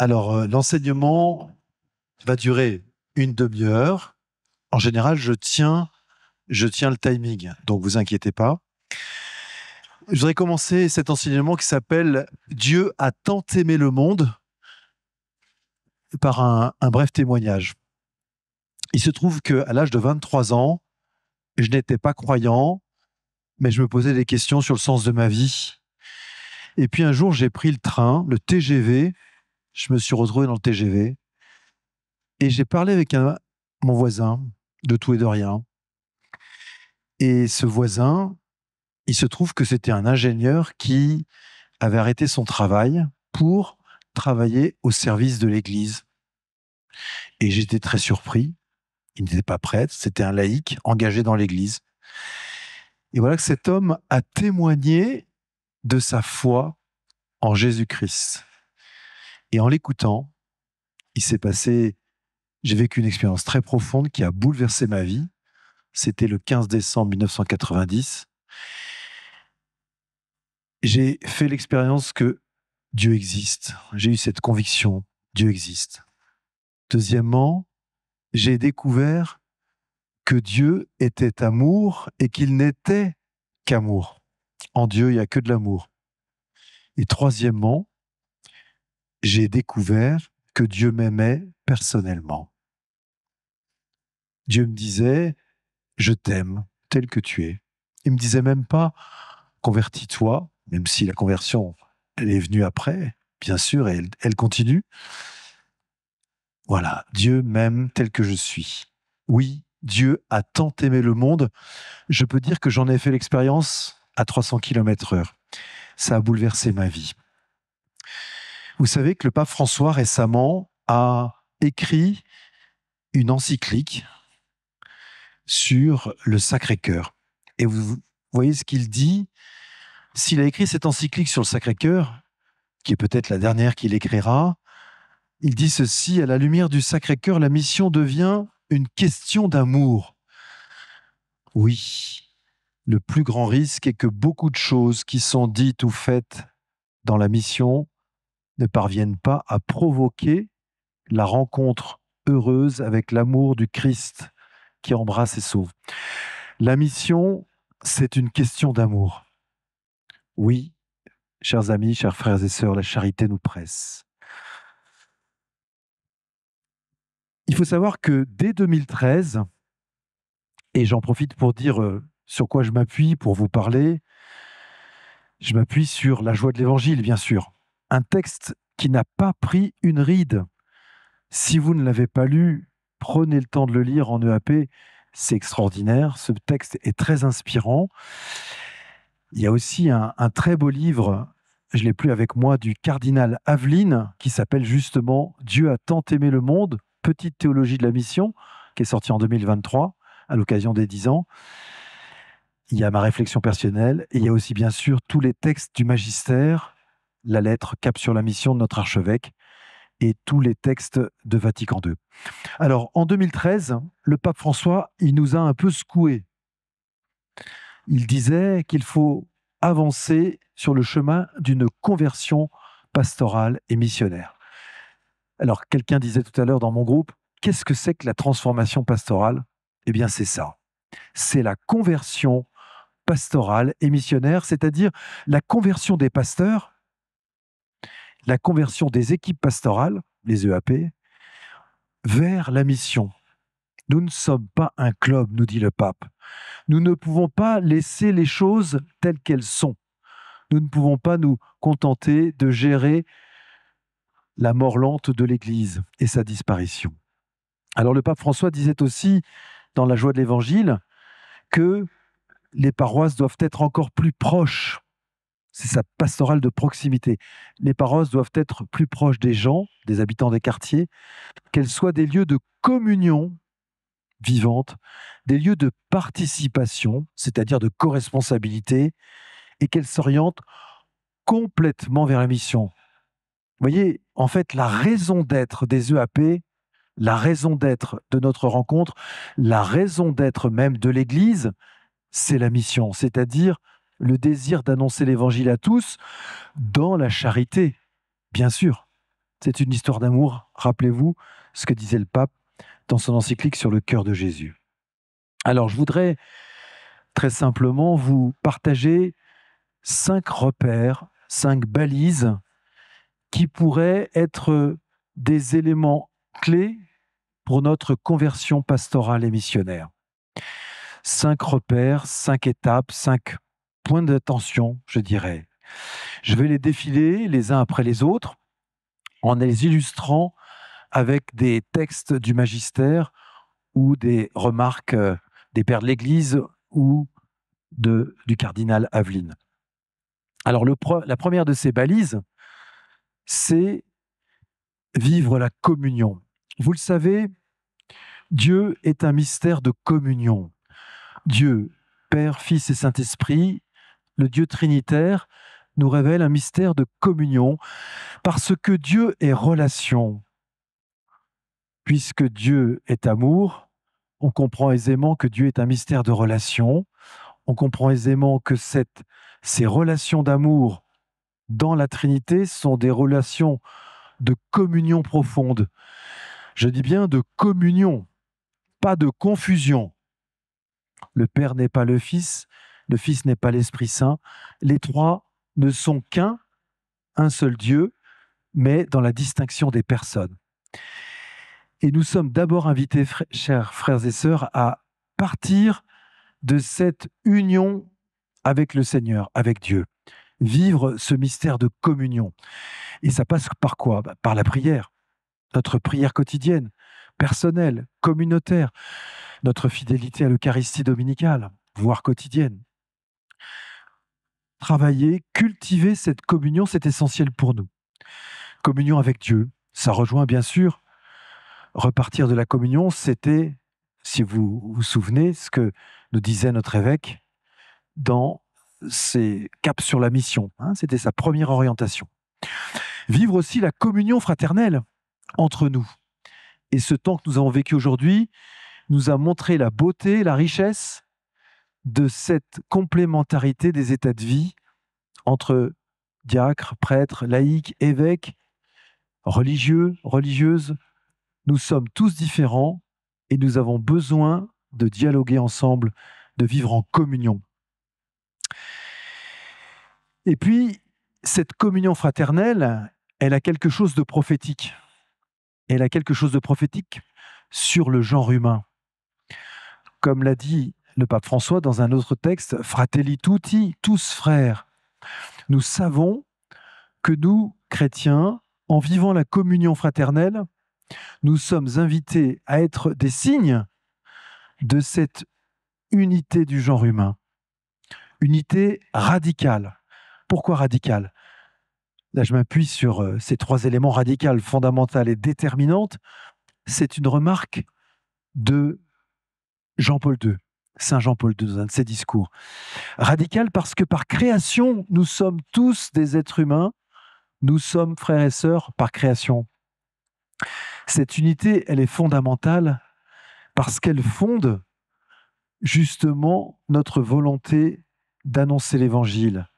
Alors, l'enseignement va durer une demi-heure. En général, je tiens le timing, donc vous inquiétez pas. Je voudrais commencer cet enseignement qui s'appelle Dieu a tant aimé le monde par un bref témoignage. Il se trouve qu'à l'âge de 23 ans, je n'étais pas croyant, mais je me posais des questions sur le sens de ma vie. Et puis un jour, j'ai pris le train, le TGV. Je me suis retrouvé dans le TGV et j'ai parlé avec mon voisin de tout et de rien. Et ce voisin, il se trouve que c'était un ingénieur qui avait arrêté son travail pour travailler au service de l'Église. Et j'étais très surpris. Il n'était pas prêtre, c'était un laïc engagé dans l'Église. Et voilà que cet homme a témoigné de sa foi en Jésus-Christ. Et en l'écoutant, j'ai vécu une expérience très profonde qui a bouleversé ma vie. C'était le 15 décembre 1990. J'ai fait l'expérience que Dieu existe. J'ai eu cette conviction, Dieu existe. Deuxièmement, j'ai découvert que Dieu était amour et qu'il n'était qu'amour. En Dieu, il n'y a que de l'amour. Et troisièmement, j'ai découvert que Dieu m'aimait personnellement. Dieu me disait, je t'aime tel que tu es. Il me disait même pas, convertis-toi, même si la conversion, elle est venue après, bien sûr, et elle continue. Voilà, Dieu m'aime tel que je suis. Oui, Dieu a tant aimé le monde, je peux dire que j'en ai fait l'expérience à 300 km/h. Ça a bouleversé ma vie. Vous savez que le pape François récemment a écrit une encyclique sur le Sacré-Cœur. Et vous voyez ce qu'il dit. S'il a écrit cette encyclique sur le Sacré-Cœur, qui est peut-être la dernière qu'il écrira, il dit ceci: à la lumière du Sacré-Cœur, la mission devient une question d'amour. Oui, le plus grand risque est que beaucoup de choses qui sont dites ou faites dans la mission ne parviennent pas à provoquer la rencontre heureuse avec l'amour du Christ qui embrasse et sauve. La mission, c'est une question d'amour. Oui, chers amis, chers frères et sœurs, la charité nous presse. Il faut savoir que dès 2013, et j'en profite pour dire sur quoi je m'appuie pour vous parler, je m'appuie sur la joie de l'Évangile, bien sûr. Un texte qui n'a pas pris une ride. Si vous ne l'avez pas lu, prenez le temps de le lire en EAP, c'est extraordinaire. Ce texte est très inspirant. Il y a aussi un très beau livre, je ne l'ai plus avec moi, du cardinal Aveline, qui s'appelle justement « Dieu a tant aimé le monde », petite théologie de la mission, qui est sortie en 2023, à l'occasion des 10 ans. Il y a ma réflexion personnelle, et il y a aussi bien sûr tous les textes du magistère, la lettre Cap sur la mission de notre archevêque, et tous les textes de Vatican II. Alors, en 2013, le pape François, il nous a un peu secoués. Il disait qu'il faut avancer sur le chemin d'une conversion pastorale et missionnaire. Alors, quelqu'un disait tout à l'heure dans mon groupe, qu'est-ce que c'est que la transformation pastorale? Eh bien, c'est ça. C'est la conversion pastorale et missionnaire, c'est-à-dire la conversion des pasteurs, la conversion des équipes pastorales, les EAP, vers la mission. Nous ne sommes pas un club, nous dit le pape. Nous ne pouvons pas laisser les choses telles qu'elles sont. Nous ne pouvons pas nous contenter de gérer la mort lente de l'Église et sa disparition. Alors le pape François disait aussi, dans la joie de l'Évangile, que les paroisses doivent être encore plus proches. C'est sa pastorale de proximité. Les paroisses doivent être plus proches des gens, des habitants des quartiers, qu'elles soient des lieux de communion vivante, des lieux de participation, c'est-à-dire de co-responsabilité, et qu'elles s'orientent complètement vers la mission. Vous voyez, en fait, la raison d'être des EAP, la raison d'être de notre rencontre, la raison d'être même de l'Église, c'est la mission, c'est-à-dire le désir d'annoncer l'Évangile à tous dans la charité, bien sûr. C'est une histoire d'amour. Rappelez-vous ce que disait le pape dans son encyclique sur le cœur de Jésus. Alors, je voudrais très simplement vous partager 5 repères, 5 balises qui pourraient être des éléments clés pour notre conversion pastorale et missionnaire. 5 repères, 5 étapes, 5 points d'attention, je dirais. Je vais les défiler les uns après les autres en les illustrant avec des textes du magistère ou des remarques des pères de l'Église ou du cardinal Aveline. Alors, la première de ces balises, c'est vivre la communion. Vous le savez, Dieu est un mystère de communion. Dieu, Père, Fils et Saint-Esprit, le Dieu trinitaire, nous révèle un mystère de communion parce que Dieu est relation. Puisque Dieu est amour, on comprend aisément que Dieu est un mystère de relation. On comprend aisément que ces relations d'amour dans la Trinité sont des relations de communion profonde. Je dis bien de communion, pas de confusion. Le Père n'est pas le Fils n'est pas l'Esprit Saint. Les trois ne sont un seul Dieu, mais dans la distinction des personnes. Et nous sommes d'abord invités, chers frères et sœurs, à partir de cette union avec le Seigneur, avec Dieu. Vivre ce mystère de communion. Et ça passe par quoi ? Par la prière. Notre prière quotidienne, personnelle, communautaire. Notre fidélité à l'Eucharistie dominicale, voire quotidienne. Travailler, cultiver cette communion, c'est essentiel pour nous. Communion avec Dieu, ça rejoint bien sûr. Repartir de la communion, c'était, si vous vous souvenez, ce que nous disait notre évêque dans ses caps sur la mission. C'était sa première orientation. Vivre aussi la communion fraternelle entre nous. Et ce temps que nous avons vécu aujourd'hui nous a montré la beauté, la richesse de cette complémentarité des états de vie entre diacres, prêtres, laïcs, évêques, religieux, religieuses. Nous sommes tous différents et nous avons besoin de dialoguer ensemble, de vivre en communion. Et puis, cette communion fraternelle, elle a quelque chose de prophétique. Elle a quelque chose de prophétique sur le genre humain. Comme l'a dit le pape François dans un autre texte, Fratelli tutti, tous frères. Nous savons que nous, chrétiens, en vivant la communion fraternelle, nous sommes invités à être des signes de cette unité du genre humain. Unité radicale. Pourquoi radicale ? Là, je m'appuie sur ces 3 éléments radicaux, fondamentaux et déterminantes. C'est une remarque de Jean-Paul II, Saint Jean-Paul II, dans un de ses discours. Radical parce que par création, nous sommes tous des êtres humains, nous sommes frères et sœurs par création. Cette unité, elle est fondamentale parce qu'elle fonde justement notre volonté d'annoncer l'Évangile.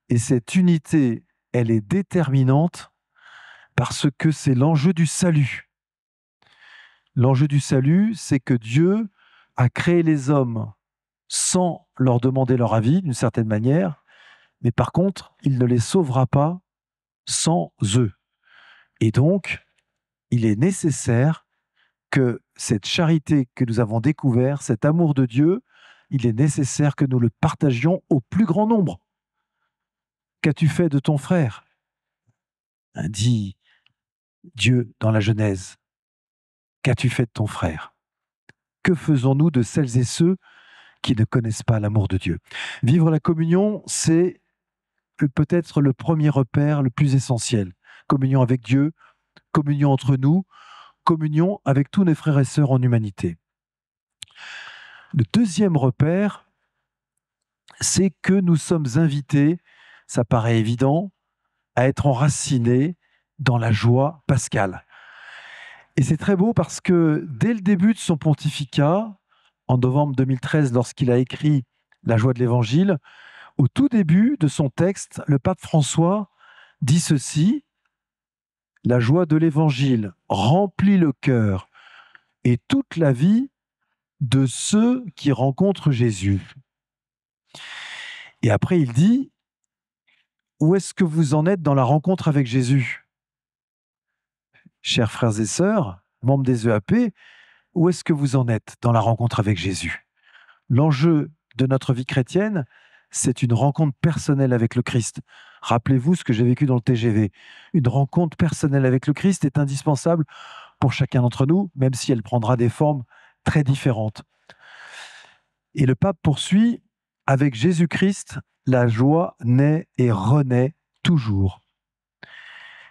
Et cette unité, elle est déterminante parce que c'est l'enjeu du salut. L'enjeu du salut, c'est que Dieu a créé les hommes sans leur demander leur avis, d'une certaine manière, mais par contre, il ne les sauvera pas sans eux. Et donc, il est nécessaire que cette charité que nous avons découverte, cet amour de Dieu, il est nécessaire que nous le partagions au plus grand nombre. Qu'as-tu fait de ton frère ? Dit Dieu dans la Genèse. Qu'as-tu fait de ton frère ? Que faisons-nous de celles et ceux qui ne connaissent pas l'amour de Dieu ? Vivre la communion, c'est peut-être le premier repère le plus essentiel. Communion avec Dieu, communion entre nous, communion avec tous nos frères et sœurs en humanité. Le deuxième repère, c'est que nous sommes invités, ça paraît évident, à être enracinés dans la joie pascale. Et c'est très beau parce que dès le début de son pontificat, en novembre 2013, lorsqu'il a écrit La joie de l'Évangile, au tout début de son texte, le pape François dit ceci, La joie de l'Évangile remplit le cœur et toute la vie de ceux qui rencontrent Jésus. Et après, il dit, où est-ce que vous en êtes dans la rencontre avec Jésus? Chers frères et sœurs, membres des EAP, où est-ce que vous en êtes dans la rencontre avec Jésus? L'enjeu de notre vie chrétienne, c'est une rencontre personnelle avec le Christ. Rappelez-vous ce que j'ai vécu dans le TGV. Une rencontre personnelle avec le Christ est indispensable pour chacun d'entre nous, même si elle prendra des formes très différentes. Et le pape poursuit, avec Jésus-Christ, la joie naît et renaît toujours.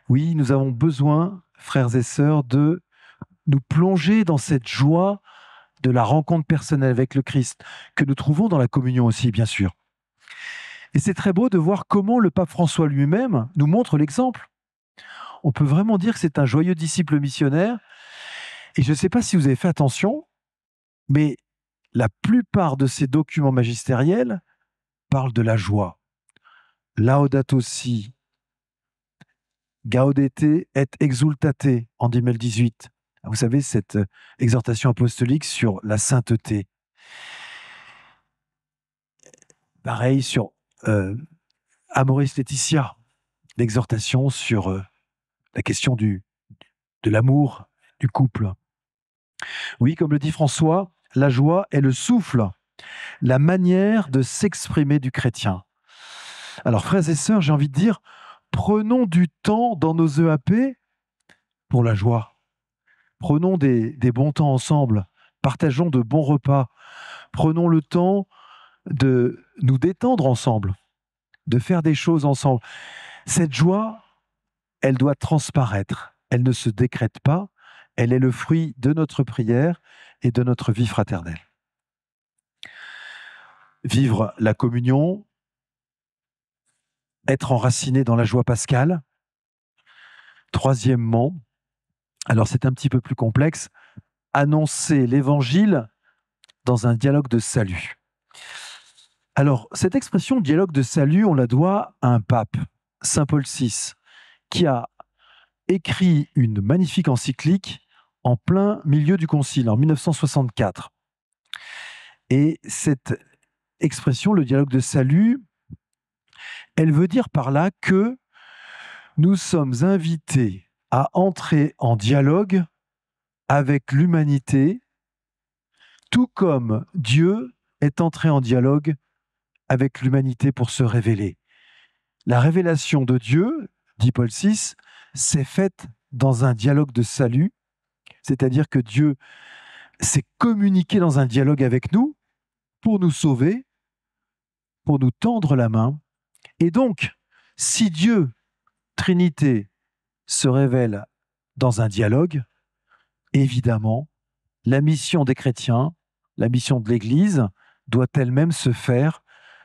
Oui, nous avons besoin, frères et sœurs, de nous plonger dans cette joie de la rencontre personnelle avec le Christ, que nous trouvons dans la communion aussi, bien sûr. Et c'est très beau de voir comment le pape François lui-même nous montre l'exemple. On peut vraiment dire que c'est un joyeux disciple missionnaire. Et je ne sais pas si vous avez fait attention, mais la plupart de ces documents magistériels parlent de la joie. Laudato si, Gaudete et exultate en 2018. Vous savez, cette exhortation apostolique sur la sainteté. Pareil sur Amoris Laetitia, l'exhortation sur la question de l'amour, du couple. Oui, comme le dit François, la joie est le souffle, la manière de s'exprimer du chrétien. Alors, frères et sœurs, j'ai envie de dire, prenons du temps dans nos EAP pour la joie. Prenons des bons temps ensemble, partageons de bons repas, prenons le temps de nous détendre ensemble, de faire des choses ensemble. Cette joie, elle doit transparaître, elle ne se décrète pas, elle est le fruit de notre prière et de notre vie fraternelle. Vivre la communion, être enraciné dans la joie pascale. Troisièmement, alors c'est un petit peu plus complexe, annoncer l'évangile dans un dialogue de salut. Alors, cette expression dialogue de salut, on la doit à un pape, Saint Paul VI, qui a écrit une magnifique encyclique en plein milieu du concile, en 1964. Et cette expression, le dialogue de salut, elle veut dire par là que nous sommes invités à entrer en dialogue avec l'humanité, tout comme Dieu est entré en dialogue avec l'humanité pour se révéler. La révélation de Dieu, dit Paul VI, s'est faite dans un dialogue de salut, c'est-à-dire que Dieu s'est communiqué dans un dialogue avec nous pour nous sauver, pour nous tendre la main. Et donc, si Dieu, Trinité, se révèle dans un dialogue, évidemment, la mission des chrétiens, la mission de l'Église, doit elle-même se faire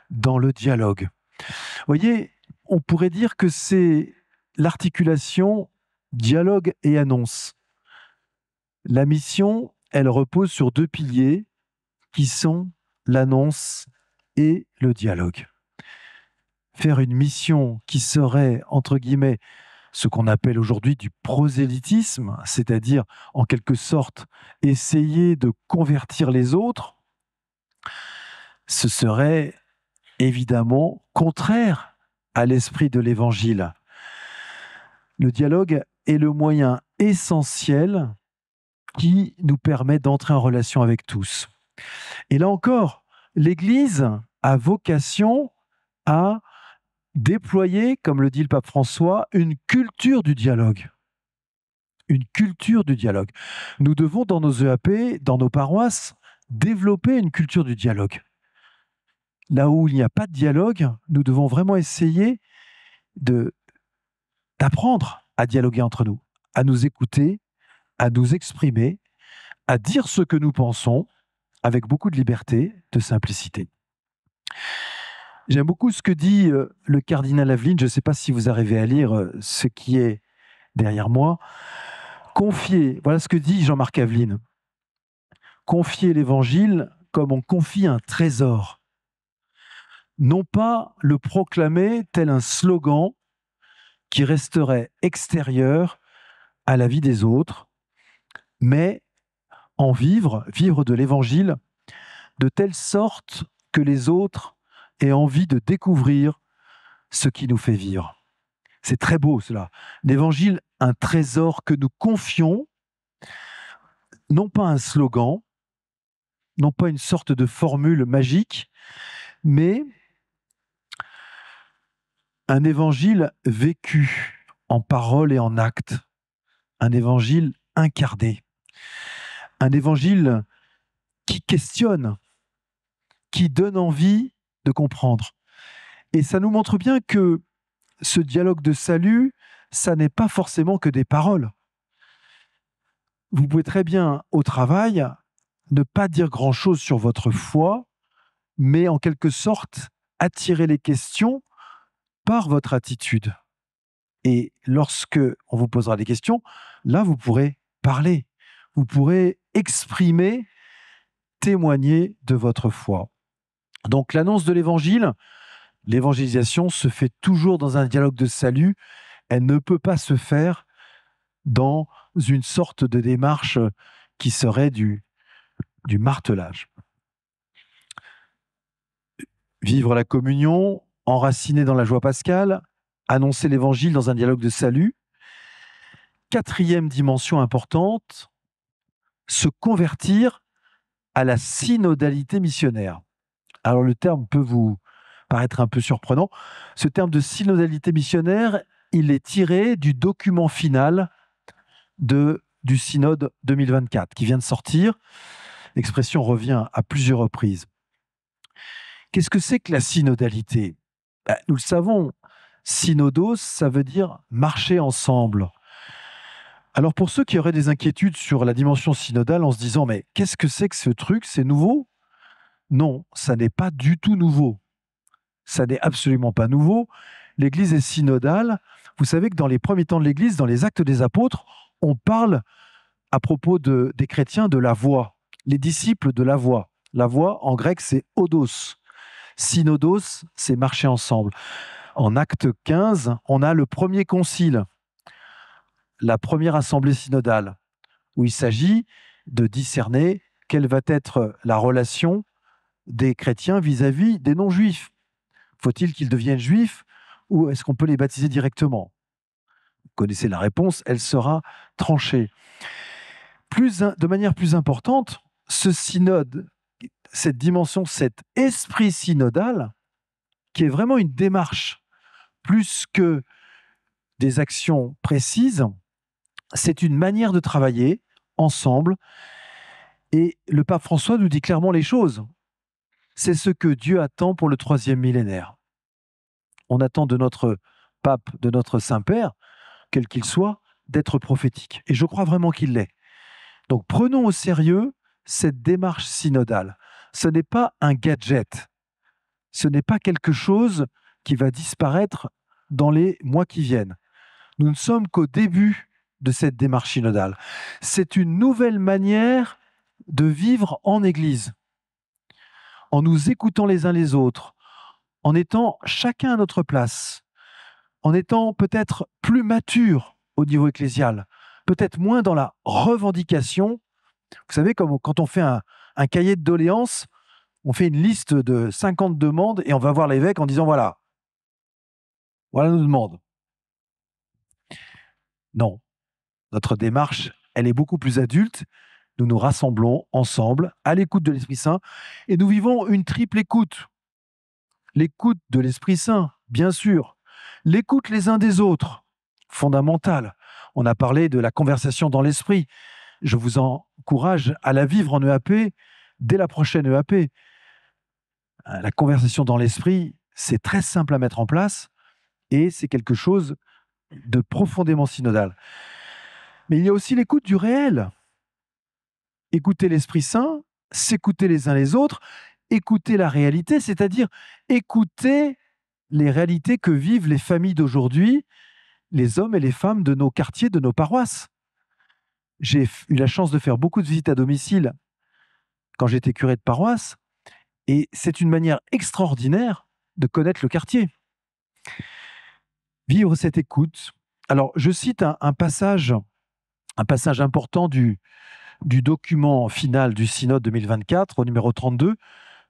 dans le dialogue. Vous voyez, on pourrait dire que c'est l'articulation dialogue et annonce. La mission, elle repose sur deux piliers qui sont l'annonce et le dialogue. Faire une mission qui serait, entre guillemets, ce qu'on appelle aujourd'hui du prosélytisme, c'est-à-dire en quelque sorte essayer de convertir les autres, ce serait évidemment contraire à l'esprit de l'Évangile. Le dialogue est le moyen essentiel qui nous permet d'entrer en relation avec tous. Et là encore, l'Église a vocation à déployer, comme le dit le pape François, une culture du dialogue. Une culture du dialogue. Nous devons, dans nos EAP, dans nos paroisses, développer une culture du dialogue. Là où il n'y a pas de dialogue, nous devons vraiment essayer d'apprendre à dialoguer entre nous, à nous écouter, à nous exprimer, à dire ce que nous pensons, avec beaucoup de liberté, de simplicité. J'aime beaucoup ce que dit le cardinal Aveline. Je ne sais pas si vous arrivez à lire ce qui est derrière moi. Confier, voilà ce que dit Jean-Marc Aveline. Confier l'évangile comme on confie un trésor. Non pas le proclamer tel un slogan qui resterait extérieur à la vie des autres, mais en vivre de l'évangile, de telle sorte que les autres aient envie de découvrir ce qui nous fait vivre. C'est très beau cela. L'évangile, un trésor que nous confions, non pas un slogan, non pas une sorte de formule magique, mais un évangile vécu en parole et en acte, un évangile incarné, un évangile qui questionne, qui donne envie de comprendre. Et ça nous montre bien que ce dialogue de salut, ça n'est pas forcément que des paroles. Vous pouvez très bien, au travail, ne pas dire grand-chose sur votre foi, mais en quelque sorte attirer les questions par votre attitude. Et lorsque on vous posera des questions, là, vous pourrez parler, vous pourrez exprimer, témoigner de votre foi. Donc l'annonce de l'évangile, l'évangélisation se fait toujours dans un dialogue de salut. Elle ne peut pas se faire dans une sorte de démarche qui serait du martelage. Vivre la communion, enraciné dans la joie pascale, annoncer l'évangile dans un dialogue de salut. Quatrième dimension importante, se convertir à la synodalité missionnaire. Alors le terme peut vous paraître un peu surprenant. Ce terme de synodalité missionnaire, il est tiré du document final du synode 2024 qui vient de sortir. L'expression revient à plusieurs reprises. Qu'est-ce que c'est que la synodalité ? Nous le savons, synodos, ça veut dire marcher ensemble. Alors pour ceux qui auraient des inquiétudes sur la dimension synodale en se disant mais qu'est-ce que c'est que ce truc ? C'est nouveau ? Non, ça n'est pas du tout nouveau. Ça n'est absolument pas nouveau. L'Église est synodale. Vous savez que dans les premiers temps de l'Église, dans les Actes des Apôtres, on parle à propos des chrétiens de la voie, les disciples de la voie. La voie, en grec, c'est odos. Synodos, c'est marcher ensemble. En Acte 15, on a le premier concile, la première assemblée synodale, où il s'agit de discerner quelle va être la relation des chrétiens vis-à-vis des non-juifs. Faut-il qu'ils deviennent juifs ou est-ce qu'on peut les baptiser directement ? Vous connaissez la réponse, elle sera tranchée. De manière plus importante, ce synode, cette dimension, cet esprit synodal, qui est vraiment une démarche plus que des actions précises, c'est une manière de travailler ensemble. Et le pape François nous dit clairement les choses. C'est ce que Dieu attend pour le 3e millénaire. On attend de notre pape, de notre Saint-Père, quel qu'il soit, d'être prophétique. Et je crois vraiment qu'il l'est. Donc prenons au sérieux cette démarche synodale. Ce n'est pas un gadget. Ce n'est pas quelque chose qui va disparaître dans les mois qui viennent. Nous ne sommes qu'au début de cette démarche synodale. C'est une nouvelle manière de vivre en Église, en nous écoutant les uns les autres, en étant chacun à notre place, en étant peut-être plus mature au niveau ecclésial, peut-être moins dans la revendication. Vous savez, comme quand on fait un cahier de doléances, on fait une liste de 50 demandes et on va voir l'évêque en disant voilà nos demandes. Non, notre démarche, elle est beaucoup plus adulte. Nous nous rassemblons ensemble à l'écoute de l'Esprit Saint et nous vivons une triple écoute. L'écoute de l'Esprit Saint, bien sûr. L'écoute les uns des autres, fondamentale. On a parlé de la conversation dans l'esprit. Je vous encourage à la vivre en EAP dès la prochaine EAP. La conversation dans l'esprit, c'est très simple à mettre en place et c'est quelque chose de profondément synodal. Mais il y a aussi l'écoute du réel. Écouter l'Esprit Saint, s'écouter les uns les autres, écouter la réalité, c'est-à-dire écouter les réalités que vivent les familles d'aujourd'hui, les hommes et les femmes de nos quartiers, de nos paroisses. J'ai eu la chance de faire beaucoup de visites à domicile quand j'étais curé de paroisse, et c'est une manière extraordinaire de connaître le quartier. Vivre cette écoute. Alors, je cite un passage un passage important du document final du synode 2024, au numéro 32.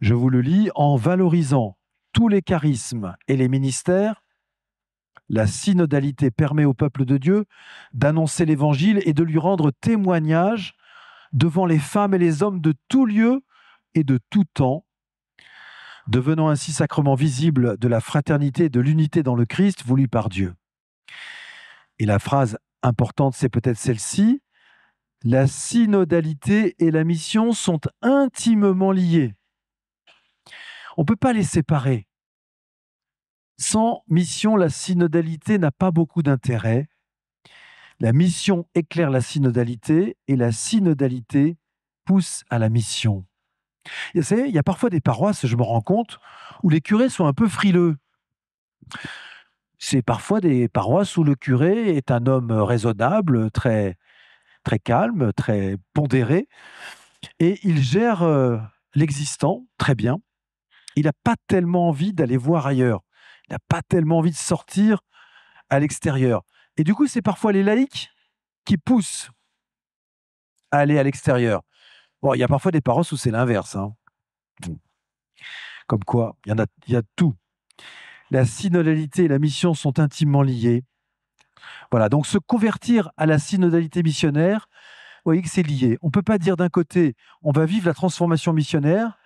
Je vous le lis. En valorisant tous les charismes et les ministères, la synodalité permet au peuple de Dieu d'annoncer l'Évangile et de lui rendre témoignage devant les femmes et les hommes de tout lieu et de tout temps, devenant ainsi sacrement visible de la fraternité et de l'unité dans le Christ voulu par Dieu. Et la phrase importante, c'est peut-être celle-ci. La synodalité et la mission sont intimement liées. On ne peut pas les séparer. Sans mission, la synodalité n'a pas beaucoup d'intérêt. La mission éclaire la synodalité et la synodalité pousse à la mission. Et vous savez, il y a parfois des paroisses, je me rends compte, où les curés sont un peu frileux. C'est parfois des paroisses où le curé est un homme raisonnable, très, très calme, très pondéré, et il gère l'existant très bien. Il n'a pas tellement envie d'aller voir ailleurs. Il n'a pas tellement envie de sortir à l'extérieur. Et du coup, c'est parfois les laïcs qui poussent à aller à l'extérieur. Bon, il y a parfois des paroisses où c'est l'inverse. Hein. Comme quoi, il y a tout. La synodalité et la mission sont intimement liées. Voilà, donc se convertir à la synodalité missionnaire, vous voyez que c'est lié. On ne peut pas dire d'un côté, on va vivre la transformation missionnaire,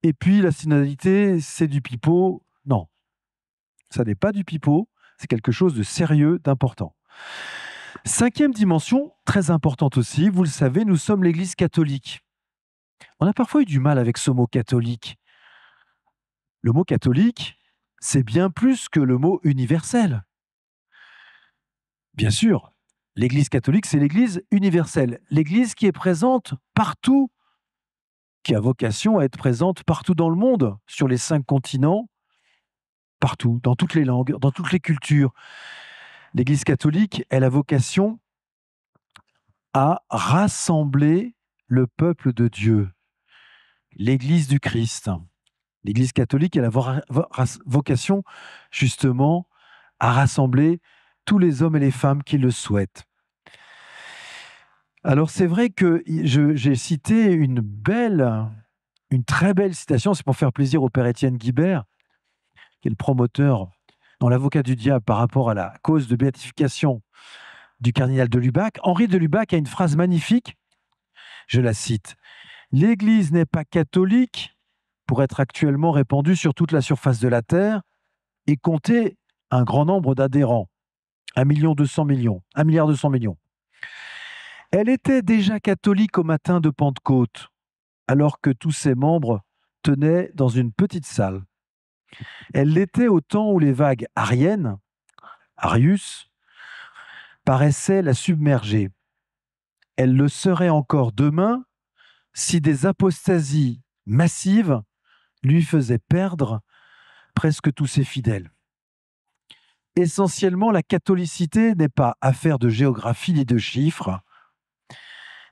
et puis la synodalité, c'est du pipeau. Non, ça n'est pas du pipeau, c'est quelque chose de sérieux, d'important. Cinquième dimension, très importante aussi, vous le savez, nous sommes l'Église catholique. On a parfois eu du mal avec ce mot catholique. Le mot catholique, c'est bien plus que le mot universel. Bien sûr, l'Église catholique, c'est l'Église universelle. L'Église qui est présente partout, qui a vocation à être présente partout dans le monde, sur les 5 continents, partout, dans toutes les langues, dans toutes les cultures. L'Église catholique, elle a vocation à rassembler le peuple de Dieu, l'Église du Christ. L'Église catholique, elle a vocation justement à rassembler tous les hommes et les femmes qui le souhaitent. Alors c'est vrai que j'ai cité une très belle citation, c'est pour faire plaisir au père Étienne Guibert, qui est le promoteur dans l'avocat du diable par rapport à la cause de béatification du cardinal de Lubac. Henri de Lubac a une phrase magnifique, je la cite. « L'Église n'est pas catholique pour être actuellement répandue sur toute la surface de la terre et compter un grand nombre d'adhérents, 1,2 milliard. Elle était déjà catholique au matin de Pentecôte, alors que tous ses membres tenaient dans une petite salle. Elle l'était au temps où les vagues ariennes, Arius, paraissaient la submerger. Elle le serait encore demain si des apostasies massives lui faisaient perdre presque tous ses fidèles. Essentiellement, la catholicité n'est pas affaire de géographie ni de chiffres.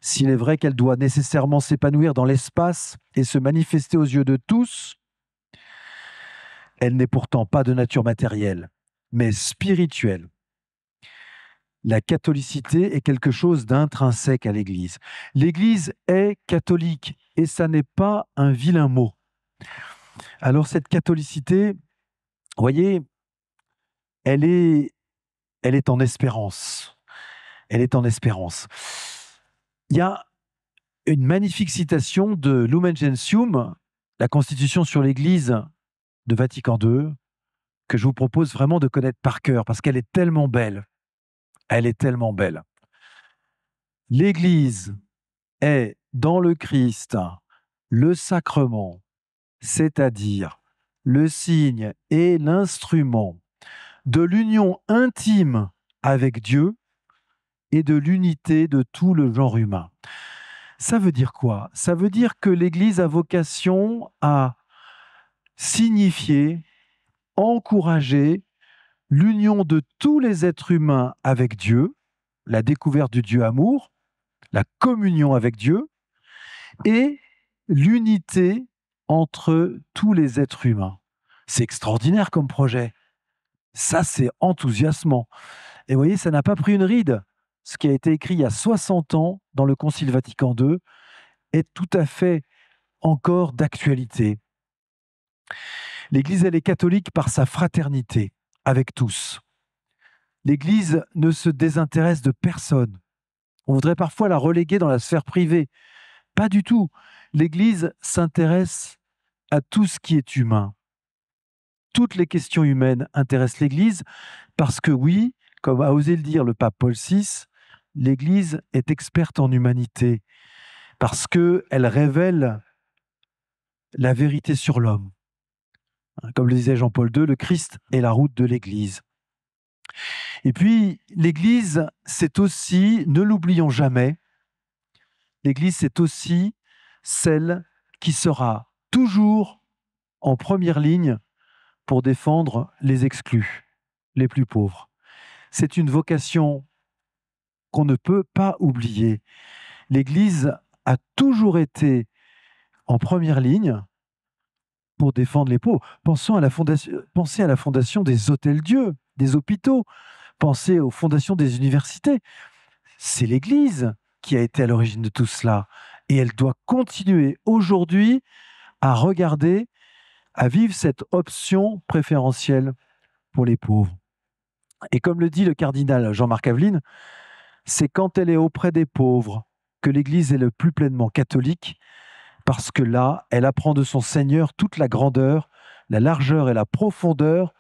S'il est vrai qu'elle doit nécessairement s'épanouir dans l'espace et se manifester aux yeux de tous, elle n'est pourtant pas de nature matérielle, mais spirituelle. La catholicité est quelque chose d'intrinsèque à l'Église. L'Église est catholique et ça n'est pas un vilain mot. Alors cette catholicité, vous voyez, elle est en espérance. Elle est en espérance. Il y a une magnifique citation de Lumen Gentium, la Constitution sur l'Église de Vatican II, que je vous propose vraiment de connaître par cœur, parce qu'elle est tellement belle. Elle est tellement belle. L'Église est dans le Christ le sacrement, c'est-à-dire le signe et l'instrument de l'union intime avec Dieu et de l'unité de tout le genre humain. Ça veut dire quoi? Ça veut dire que l'Église a vocation à signifier, encourager l'union de tous les êtres humains avec Dieu, la découverte du Dieu amour, la communion avec Dieu et l'unité entre tous les êtres humains. C'est extraordinaire comme projet. Ça, c'est enthousiasmant. Et vous voyez, ça n'a pas pris une ride. ce qui a été écrit il y a 60 ans dans le Concile Vatican II est tout à fait encore d'actualité. L'Église, elle est catholique par sa fraternité avec tous. L'Église ne se désintéresse de personne. On voudrait parfois la reléguer dans la sphère privée. Pas du tout. L'Église s'intéresse à tout ce qui est humain. Toutes les questions humaines intéressent l'Église parce que oui, comme a osé le dire le pape Paul VI, l'Église est experte en humanité parce qu'elle révèle la vérité sur l'homme. Comme le disait Jean-Paul II, le Christ est la route de l'Église. Et puis, l'Église, c'est aussi, ne l'oublions jamais, l'Église, c'est aussi celle qui sera toujours en première ligne pour défendre les exclus, les plus pauvres. C'est une vocation qu'on ne peut pas oublier. L'Église a toujours été en première ligne pour défendre les pauvres. Pensez à la fondation des hôtels-dieux, des hôpitaux. Pensez aux fondations des universités. C'est l'Église qui a été à l'origine de tout cela. Et elle doit continuer aujourd'hui à regarder, à vivre cette option préférentielle pour les pauvres. Et comme le dit le cardinal Jean-Marc Aveline, c'est quand elle est auprès des pauvres que l'Église est le plus pleinement catholique, parce que là, elle apprend de son Seigneur toute la grandeur, la largeur et la profondeur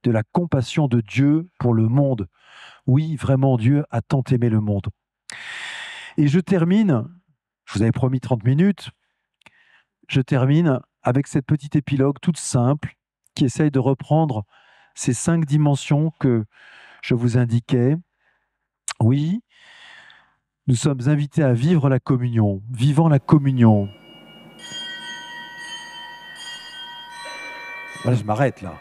de la compassion de Dieu pour le monde. Oui, vraiment, Dieu a tant aimé le monde. Et je termine, je vous avais promis 30 minutes, je termine avec cette petite épilogue toute simple qui essaye de reprendre ces 5 dimensions que je vous indiquais. Oui, nous sommes invités à vivre la communion, vivant la communion. Voilà, je m'arrête là.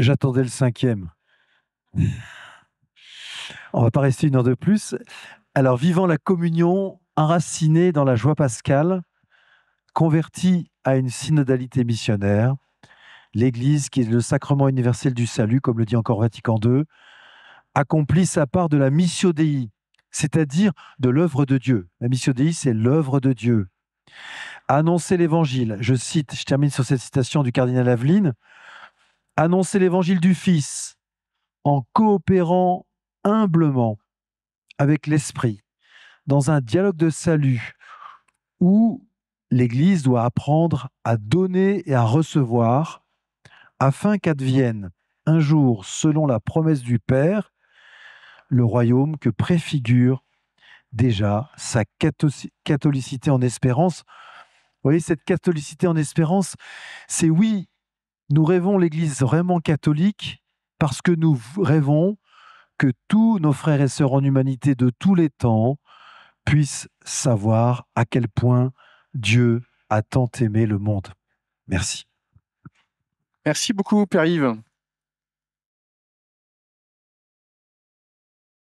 J'attendais le 5e. On ne va pas rester une heure de plus. Alors, vivant la communion, enraciné dans la joie pascale, converti à une synodalité missionnaire, l'Église, qui est le sacrement universel du salut, comme le dit encore Vatican II, accomplit sa part de la missio Dei, c'est-à-dire de l'œuvre de Dieu. La missio Dei, c'est l'œuvre de Dieu. Annoncer l'Évangile, je cite, je termine sur cette citation du cardinal Aveline, annoncer l'Évangile du Fils en coopérant humblement avec l'Esprit, dans un dialogue de salut où l'Église doit apprendre à donner et à recevoir afin qu'advienne un jour, selon la promesse du Père, le royaume que préfigure déjà sa catholicité en espérance. Vous voyez, cette catholicité en espérance, c'est oui, nous rêvons l'Église vraiment catholique parce que nous rêvons que tous nos frères et sœurs en humanité de tous les temps puissent savoir à quel point Dieu a tant aimé le monde. Merci. Merci beaucoup, Père Yves.